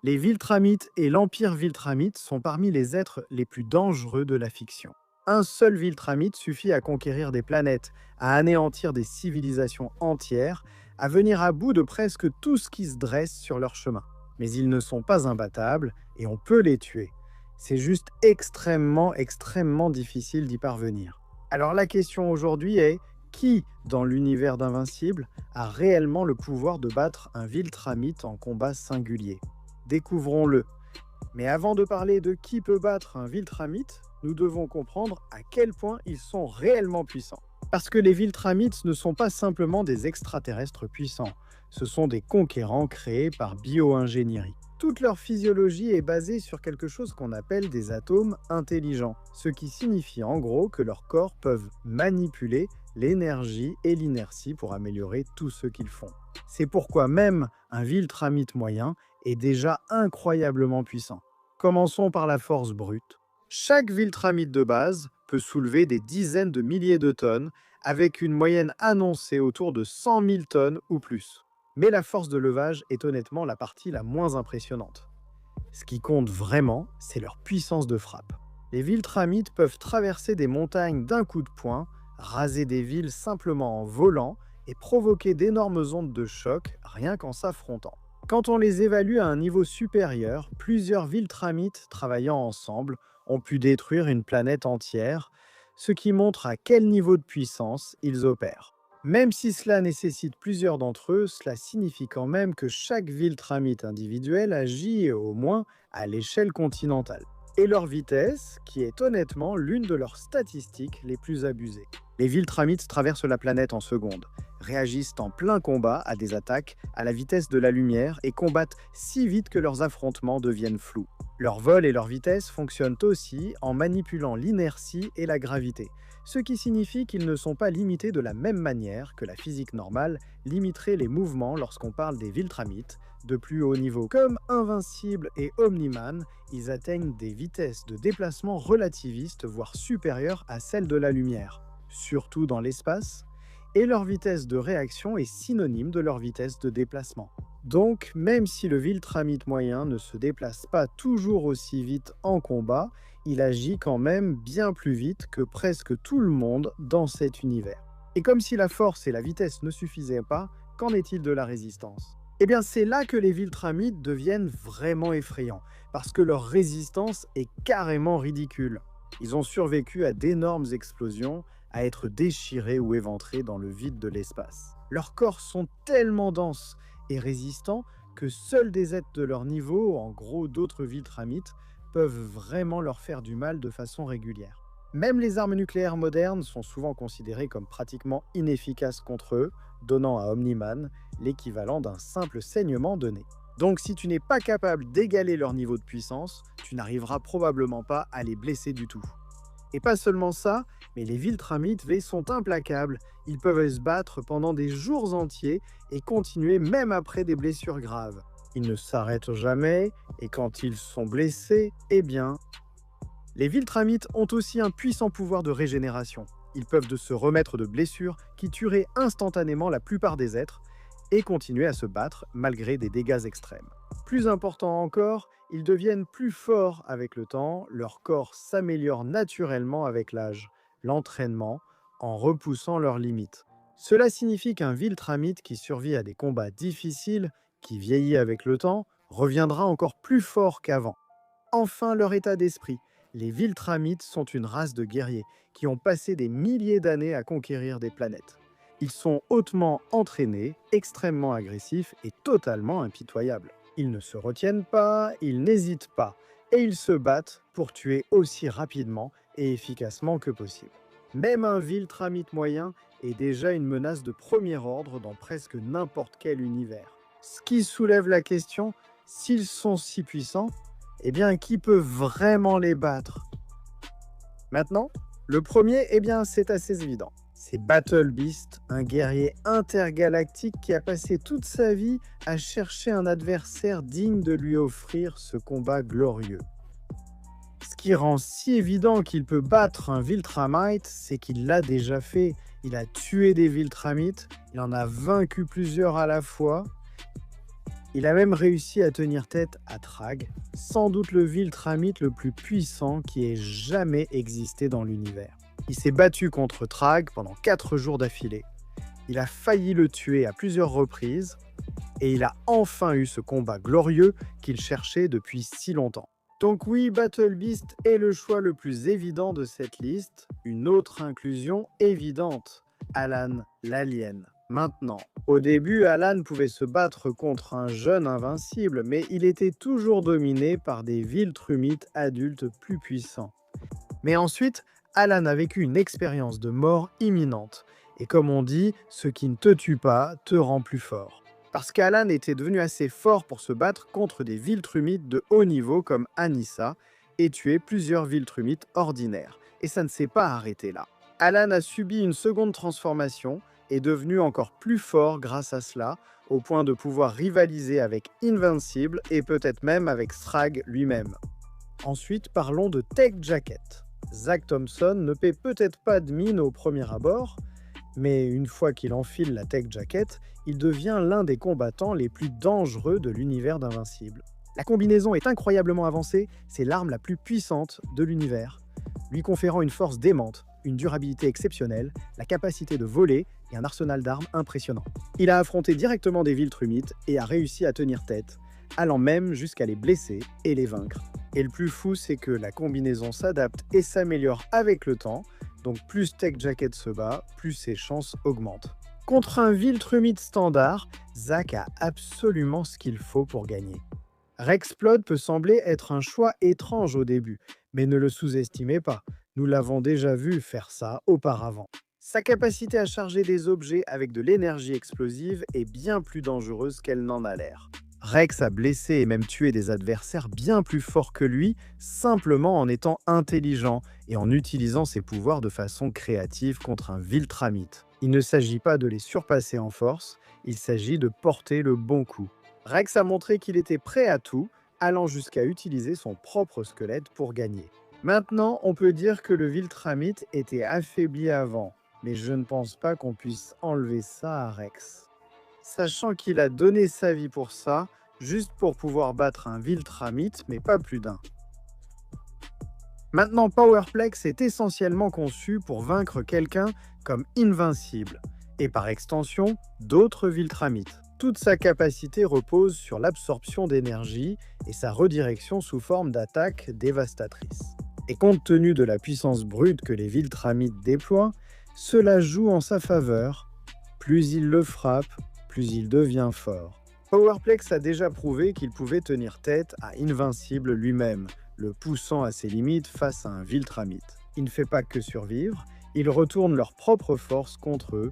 Les Viltramites et l'Empire Viltramite sont parmi les êtres les plus dangereux de la fiction. Un seul Viltramite suffit à conquérir des planètes, à anéantir des civilisations entières, à venir à bout de presque tout ce qui se dresse sur leur chemin. Mais ils ne sont pas imbattables et on peut les tuer. C'est juste extrêmement difficile d'y parvenir. Alors la question aujourd'hui est, qui, dans l'univers d'Invincible, a réellement le pouvoir de battre un Viltramite en combat singulier? Découvrons-le. Mais avant de parler de qui peut battre un Viltramite, nous devons comprendre à quel point ils sont réellement puissants. Parce que les Viltramites ne sont pas simplement des extraterrestres puissants, ce sont des conquérants créés par bio-ingénierie. Toute leur physiologie est basée sur quelque chose qu'on appelle des atomes intelligents, ce qui signifie en gros que leurs corps peuvent manipuler l'énergie et l'inertie pour améliorer tout ce qu'ils font. C'est pourquoi même un Viltramite moyen est déjà incroyablement puissant. Commençons par la force brute. Chaque Viltramite de base peut soulever des dizaines de milliers de tonnes, avec une moyenne annoncée autour de 100 000 tonnes ou plus. Mais la force de levage est honnêtement la partie la moins impressionnante. Ce qui compte vraiment, c'est leur puissance de frappe. Les Viltramites peuvent traverser des montagnes d'un coup de poing, raser des villes simplement en volant et provoquer d'énormes ondes de choc rien qu'en s'affrontant. Quand on les évalue à un niveau supérieur, plusieurs Viltramites travaillant ensemble ont pu détruire une planète entière, ce qui montre à quel niveau de puissance ils opèrent. Même si cela nécessite plusieurs d'entre eux, cela signifie quand même que chaque Viltramite individuel agit au moins à l'échelle continentale. Et leur vitesse, qui est honnêtement l'une de leurs statistiques les plus abusées. Les Viltramites traversent la planète en secondes, réagissent en plein combat à des attaques à la vitesse de la lumière et combattent si vite que leurs affrontements deviennent flous. Leur vol et leur vitesse fonctionnent aussi en manipulant l'inertie et la gravité, ce qui signifie qu'ils ne sont pas limités de la même manière que la physique normale limiterait les mouvements lorsqu'on parle des Viltramites de plus haut niveau. Comme Invincible et Omniman, ils atteignent des vitesses de déplacement relativistes, voire supérieures à celles de la lumière, surtout dans l'espace, et leur vitesse de réaction est synonyme de leur vitesse de déplacement. Donc, même si le Viltramite moyen ne se déplace pas toujours aussi vite en combat, il agit quand même bien plus vite que presque tout le monde dans cet univers. Et comme si la force et la vitesse ne suffisaient pas, qu'en est-il de la résistance? Eh bien, c'est là que les Viltramites deviennent vraiment effrayants, parce que leur résistance est carrément ridicule. Ils ont survécu à d'énormes explosions, à être déchirés ou éventrés dans le vide de l'espace. Leurs corps sont tellement denses et résistants que seuls des êtres de leur niveau, en gros d'autres Viltramites, peuvent vraiment leur faire du mal de façon régulière. Même les armes nucléaires modernes sont souvent considérées comme pratiquement inefficaces contre eux, donnant à Omniman l'équivalent d'un simple saignement de nez. Donc si tu n'es pas capable d'égaler leur niveau de puissance, tu n'arriveras probablement pas à les blesser du tout. Et pas seulement ça, mais les Viltramites V sont implacables, ils peuvent se battre pendant des jours entiers et continuer même après des blessures graves. Ils ne s'arrêtent jamais, et quand ils sont blessés, eh bien... Les Viltramites ont aussi un puissant pouvoir de régénération. Ils peuvent se remettre de blessures qui tueraient instantanément la plupart des êtres, et continuer à se battre malgré des dégâts extrêmes. Plus important encore, ils deviennent plus forts avec le temps, leur corps s'améliore naturellement avec l'âge, l'entraînement, en repoussant leurs limites. Cela signifie qu'un Viltramite qui survit à des combats difficiles, qui vieillit avec le temps, reviendra encore plus fort qu'avant. Enfin, leur état d'esprit. Les Viltramites sont une race de guerriers qui ont passé des milliers d'années à conquérir des planètes. Ils sont hautement entraînés, extrêmement agressifs et totalement impitoyables. Ils ne se retiennent pas, ils n'hésitent pas, et ils se battent pour tuer aussi rapidement et efficacement que possible. Même un Viltramite moyen est déjà une menace de premier ordre dans presque n'importe quel univers. Ce qui soulève la question, s'ils sont si puissants, eh bien qui peut vraiment les battre? Maintenant, le premier, eh bien c'est assez évident. C'est Battle Beast, un guerrier intergalactique qui a passé toute sa vie à chercher un adversaire digne de lui offrir ce combat glorieux. Ce qui rend si évident qu'il peut battre un Viltramite, c'est qu'il l'a déjà fait. Il a tué des Viltramites, il en a vaincu plusieurs à la fois. Il a même réussi à tenir tête à Thrag, sans doute le Viltramite le plus puissant qui ait jamais existé dans l'univers. Il s'est battu contre Thrag pendant 4 jours d'affilée. Il a failli le tuer à plusieurs reprises, et il a enfin eu ce combat glorieux qu'il cherchait depuis si longtemps. Donc oui, Battle Beast est le choix le plus évident de cette liste. Une autre inclusion évidente, Alan l'Alien. Maintenant, au début, Alan pouvait se battre contre un jeune invincible, mais il était toujours dominé par des Viltrumites adultes plus puissants. Mais ensuite, Alan a vécu une expérience de mort imminente. Et comme on dit, ce qui ne te tue pas te rend plus fort. Parce qu'Alan était devenu assez fort pour se battre contre des Viltrumites de haut niveau comme Anissa et tuer plusieurs Viltrumites ordinaires. Et ça ne s'est pas arrêté là. Alan a subi une seconde transformation et est devenu encore plus fort grâce à cela, au point de pouvoir rivaliser avec Invincible et peut-être même avec Thrag lui-même. Ensuite, parlons de Tech Jacket. Zach Thompson ne paie peut-être pas de mine au premier abord, mais une fois qu'il enfile la Tech Jacket, il devient l'un des combattants les plus dangereux de l'univers d'Invincible. La combinaison est incroyablement avancée, c'est l'arme la plus puissante de l'univers, lui conférant une force démente, une durabilité exceptionnelle, la capacité de voler et un arsenal d'armes impressionnant. Il a affronté directement des Viltrumites et a réussi à tenir tête, allant même jusqu'à les blesser et les vaincre. Et le plus fou, c'est que la combinaison s'adapte et s'améliore avec le temps, donc plus Tech Jacket se bat, plus ses chances augmentent. Contre un Viltrumite standard, Zach a absolument ce qu'il faut pour gagner. Rexplode peut sembler être un choix étrange au début, mais ne le sous-estimez pas, nous l'avons déjà vu faire ça auparavant. Sa capacité à charger des objets avec de l'énergie explosive est bien plus dangereuse qu'elle n'en a l'air. Rex a blessé et même tué des adversaires bien plus forts que lui, simplement en étant intelligent et en utilisant ses pouvoirs de façon créative contre un Viltramite. Il ne s'agit pas de les surpasser en force, il s'agit de porter le bon coup. Rex a montré qu'il était prêt à tout, allant jusqu'à utiliser son propre squelette pour gagner. Maintenant, on peut dire que le Viltramite était affaibli avant, mais je ne pense pas qu'on puisse enlever ça à Rex. Sachant qu'il a donné sa vie pour ça, juste pour pouvoir battre un Viltramite, mais pas plus d'un. Maintenant, Powerplex est essentiellement conçu pour vaincre quelqu'un comme Invincible, et par extension, d'autres Viltramites. Toute sa capacité repose sur l'absorption d'énergie et sa redirection sous forme d'attaques dévastatrices. Et compte tenu de la puissance brute que les Viltramites déploient, cela joue en sa faveur. Plus il le frappe, plus il devient fort. Powerplex a déjà prouvé qu'il pouvait tenir tête à Invincible lui-même, le poussant à ses limites face à un Viltramite. Il ne fait pas que survivre, ils retournent leur propre force contre eux.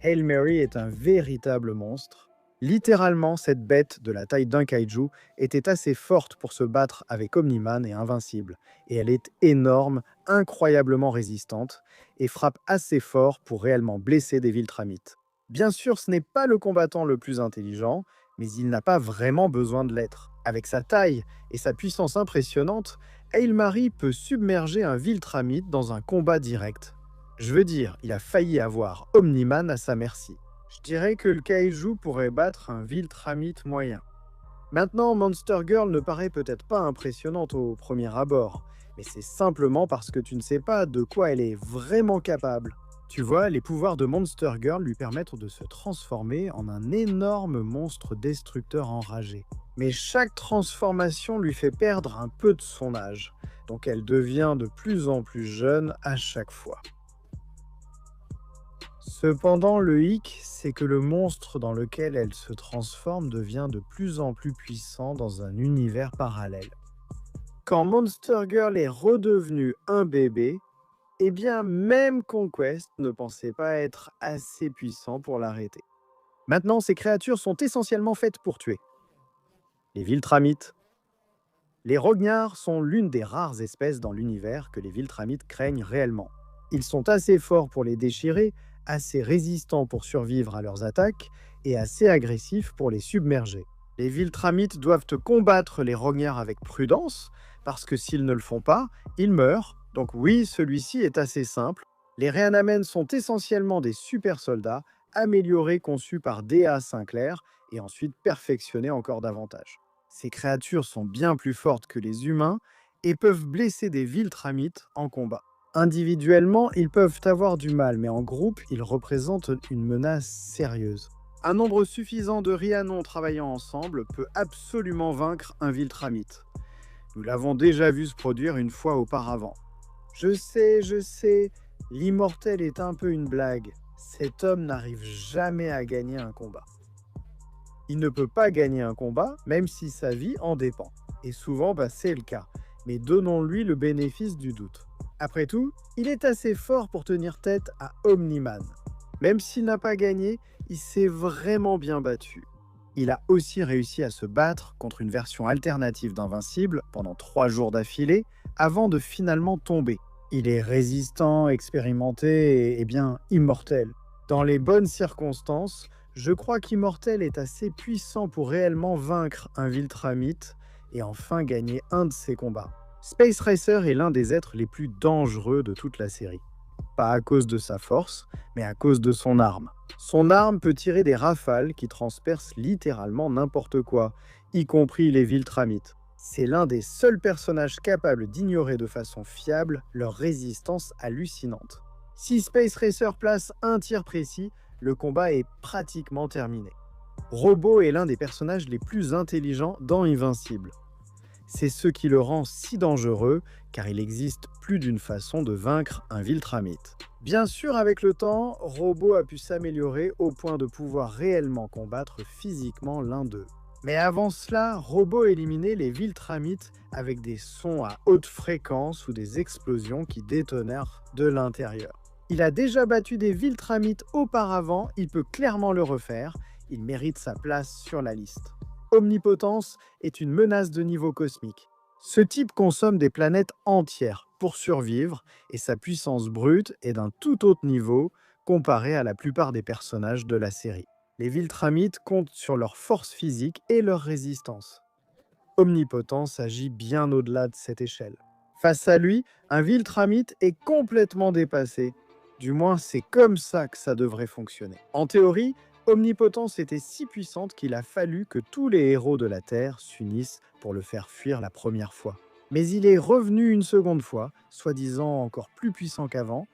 Hail Mary est un véritable monstre. Littéralement, cette bête de la taille d'un kaiju était assez forte pour se battre avec Omniman et Invincible, et elle est énorme, incroyablement résistante, et frappe assez fort pour réellement blesser des Viltramites. Bien sûr, ce n'est pas le combattant le plus intelligent, mais il n'a pas vraiment besoin de l'être. Avec sa taille et sa puissance impressionnante, Hail Mary peut submerger un Viltramite dans un combat direct. Je veux dire, il a failli avoir Omniman à sa merci. Je dirais que le kaiju pourrait battre un Viltramite moyen. Maintenant, Monster Girl ne paraît peut-être pas impressionnante au premier abord, mais c'est simplement parce que tu ne sais pas de quoi elle est vraiment capable. Tu vois, les pouvoirs de Monster Girl lui permettent de se transformer en un énorme monstre destructeur enragé. Mais chaque transformation lui fait perdre un peu de son âge, donc elle devient de plus en plus jeune à chaque fois. Cependant, le hic, c'est que le monstre dans lequel elle se transforme devient de plus en plus puissant dans un univers parallèle. Quand Monster Girl est redevenu un bébé, eh bien même Conquest ne pensait pas être assez puissant pour l'arrêter. Maintenant, ces créatures sont essentiellement faites pour tuer. Les Viltramites. Les Rognards sont l'une des rares espèces dans l'univers que les Viltramites craignent réellement. Ils sont assez forts pour les déchirer, assez résistants pour survivre à leurs attaques et assez agressifs pour les submerger. Les Viltramites doivent combattre les Rognards avec prudence, parce que s'ils ne le font pas, ils meurent. Donc oui, celui-ci est assez simple. Les Reanamen sont essentiellement des super soldats, amélioré conçu par D.A. Sinclair et ensuite perfectionné encore davantage. Ces créatures sont bien plus fortes que les humains et peuvent blesser des Viltramites en combat. Individuellement, ils peuvent avoir du mal, mais en groupe, ils représentent une menace sérieuse. Un nombre suffisant de Rhiannon travaillant ensemble peut absolument vaincre un Viltramite. Nous l'avons déjà vu se produire une fois auparavant. Je sais, l'immortel est un peu une blague. Cet homme n'arrive jamais à gagner un combat. Il ne peut pas gagner un combat, même si sa vie en dépend. Et souvent, c'est le cas. Mais donnons-lui le bénéfice du doute. Après tout, il est assez fort pour tenir tête à Omniman. Même s'il n'a pas gagné, il s'est vraiment bien battu. Il a aussi réussi à se battre contre une version alternative d'Invincible pendant 3 jours d'affilée, avant de finalement tomber. Il est résistant, expérimenté et bien immortel. Dans les bonnes circonstances, je crois qu'Immortel est assez puissant pour réellement vaincre un Viltramite et enfin gagner un de ses combats. Space Racer est l'un des êtres les plus dangereux de toute la série. Pas à cause de sa force, mais à cause de son arme. Son arme peut tirer des rafales qui transpercent littéralement n'importe quoi, y compris les Viltramites. C'est l'un des seuls personnages capables d'ignorer de façon fiable leur résistance hallucinante. Si Space Racer place un tir précis, le combat est pratiquement terminé. Robo est l'un des personnages les plus intelligents dans Invincible. C'est ce qui le rend si dangereux, car il existe plus d'une façon de vaincre un Viltramite. Bien sûr, avec le temps, Robo a pu s'améliorer au point de pouvoir réellement combattre physiquement l'un d'eux. Mais avant cela, Robo éliminait les Viltramites avec des sons à haute fréquence ou des explosions qui détonèrent de l'intérieur. Il a déjà battu des Viltramites auparavant, il peut clairement le refaire, il mérite sa place sur la liste. Omnipotence est une menace de niveau cosmique. Ce type consomme des planètes entières pour survivre et sa puissance brute est d'un tout autre niveau comparé à la plupart des personnages de la série. Les Viltramites comptent sur leur force physique et leur résistance. Omnipotence agit bien au-delà de cette échelle. Face à lui, un Viltramite est complètement dépassé. Du moins, c'est comme ça que ça devrait fonctionner. En théorie, Omnipotence était si puissante qu'il a fallu que tous les héros de la Terre s'unissent pour le faire fuir la première fois. Mais il est revenu une seconde fois, soi-disant encore plus puissant qu'avant,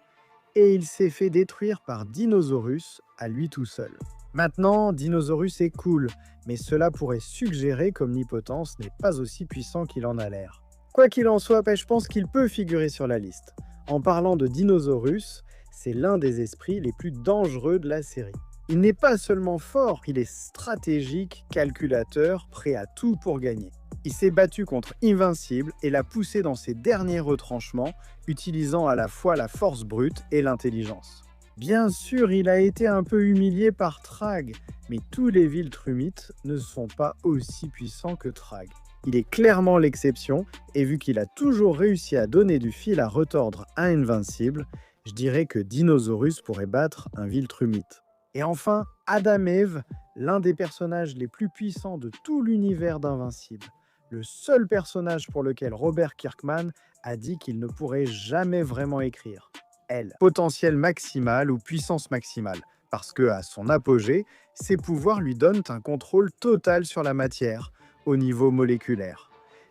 et il s'est fait détruire par Dinosaurus à lui tout seul. Maintenant, Dinosaurus est cool, mais cela pourrait suggérer qu'Omnipotence n'est pas aussi puissant qu'il en a l'air. Quoi qu'il en soit, je pense qu'il peut figurer sur la liste. En parlant de Dinosaurus, c'est l'un des esprits les plus dangereux de la série. Il n'est pas seulement fort, il est stratégique, calculateur, prêt à tout pour gagner. Il s'est battu contre Invincible et l'a poussé dans ses derniers retranchements, utilisant à la fois la force brute et l'intelligence. Bien sûr, il a été un peu humilié par Thrag, mais tous les Viltrumites ne sont pas aussi puissants que Thrag. Il est clairement l'exception, et vu qu'il a toujours réussi à donner du fil à retordre à Invincible, je dirais que Dinosaurus pourrait battre un Viltrumite. Et enfin, Adam Eve, l'un des personnages les plus puissants de tout l'univers d'Invincible. Le seul personnage pour lequel Robert Kirkman a dit qu'il ne pourrait jamais vraiment écrire. Elle, potentiel maximal ou puissance maximale, parce que à son apogée, ses pouvoirs lui donnent un contrôle total sur la matière, au niveau moléculaire.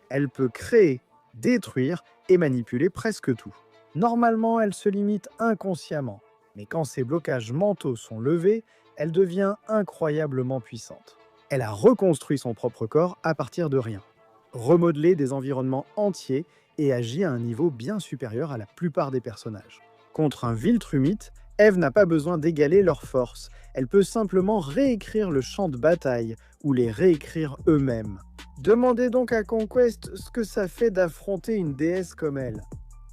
Elle peut créer, détruire et manipuler presque tout. Normalement, elle se limite inconsciemment. Mais quand ses blocages mentaux sont levés, elle devient incroyablement puissante. Elle a reconstruit son propre corps à partir de rien, remodelé des environnements entiers et agit à un niveau bien supérieur à la plupart des personnages. Contre un Viltrumite, Eve n'a pas besoin d'égaler leurs forces, elle peut simplement réécrire le champ de bataille ou les réécrire eux-mêmes. Demandez donc à Conquest ce que ça fait d'affronter une déesse comme elle.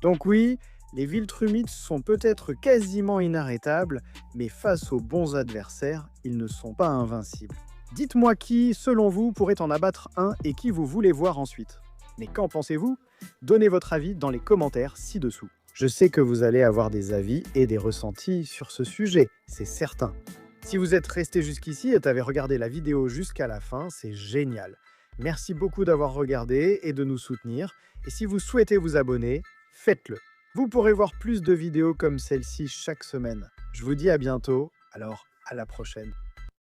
Donc oui, les Viltrumites sont peut-être quasiment inarrêtables, mais face aux bons adversaires, ils ne sont pas invincibles. Dites-moi qui, selon vous, pourrait en abattre un et qui vous voulez voir ensuite. Mais qu'en pensez-vous? Donnez votre avis dans les commentaires ci-dessous. Je sais que vous allez avoir des avis et des ressentis sur ce sujet, c'est certain. Si vous êtes resté jusqu'ici et avez regardé la vidéo jusqu'à la fin, c'est génial. Merci beaucoup d'avoir regardé et de nous soutenir. Et si vous souhaitez vous abonner, faites-le. Vous pourrez voir plus de vidéos comme celle-ci chaque semaine. Je vous dis à bientôt, alors À la prochaine.